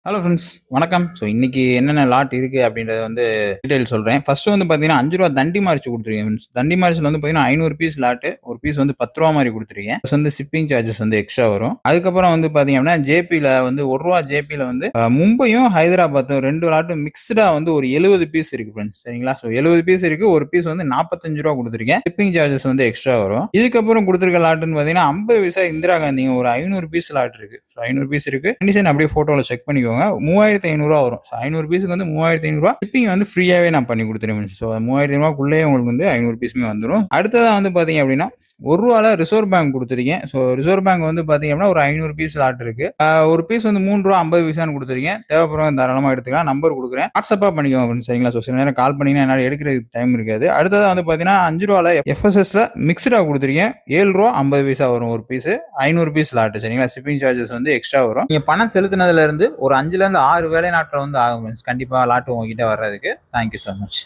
Hello friends, வணக்கம். So இன்னைக்கு என்னென்ன லாட் இருக்கு அப்படின்றத டீடைல் சொல்றேன். ஃபர்ஸ்ட் பார்த்தீங்கன்னா ரூ. 5 தண்டி மார்ச் குடுத்துருக்கேன் ஃப்ரெண்ட்ஸ். தண்டி மார்ச்ல பார்த்தீங்கன்னா 500 பீஸ் லாட்டு. ஒரு பீஸ் ரூ. 10 மாரி குடுத்துருக்கேன். ப்ளஸ் ஷிப்பிங் சார்ஜஸ் எக்ஸ்ட்ரா வரும். அதுக்கப்புறம் பார்த்தீங்க அப்படின்னா ஜேபில ரூ. 1 ஜேபில மும்பையும் ஹைதராபாத்தும் 2 லாட்டும் மிக்ஸ்டா ஒரு 70 பீஸ் இருக்கு ஃப்ரெண்ட்ஸ். சரிங்களா? ஸோ 70 பீஸ் இருக்கு. ஒரு பீஸ் ரூ. 45 குடுத்துருக்கேன். ஷிப்பிங் சார்ஜஸ் எக்ஸ்ட்ரா வரும். இதுக்கப்புறம் குடுத்துருக்க லாட்டுன்னு பார்த்தீங்கன்னா 50 பைசா இந்திரா காந்திங்க ஒரு 500 பீஸ் லாட் இருக்கு. 500 பீஸ் இருக்கு. கண்டிஷன் அப்படியே போட்டோல செக் பண்ணிக்கோங்க. 3500 வரும். 500 பீஸுக்கு 3500 ஷிப்பிங் ஃப்ரீயாவே நான் பண்ணி கொடுத்துருவேன். ஸோ 3500 உங்களுக்கு 500 பீஸுமே வந்துடும். அடுத்ததா பாத்தீங்க அப்படின்னா ரூ. 1 ரிசர்வ் பேங்க் கொடுத்துருக்கேன். ஸோ ரிசர்வ் பேங்க் பாத்தீங்க அப்படின்னா ஒரு 500 பீஸ் லாட் இருக்கு. ஒரு பீஸ் ரூ. 3.50 கொடுத்துருக்கேன். தேவைப்படுறவங்க தாராளமா எடுத்துக்கலாம். நம்பர் கொடுக்குறேன், வாட்ஸ்அப்பா பண்ணிக்கோங்க. சரிங்களா? ஸோ சில நேரம் கால் பண்ணீங்கன்னா என்னால் எடுக்கிறதுக்கு டைம் இருக்காது. அடுத்ததா பாத்தீங்கன்னா ரூ. 5 எஃப்எஸ்எஸ்ல மிக்ஸ்டா கொடுத்துருக்கேன். ரூ. 7.50 வரும் ஒரு பீஸ். 500 piece lot. சரிங்களா? ஷிப்பிங் சார்ஜஸ் எக்ஸ்ட்ரா வரும். நீங்க பணம் செலுத்தினதுல இருந்து ஒரு 5ல இருந்து 6 வேலை நாட்கள் ஆகும். கண்டிப்பா லாட் உங்ககிட்ட வர்றதுக்கு. Thank you so much.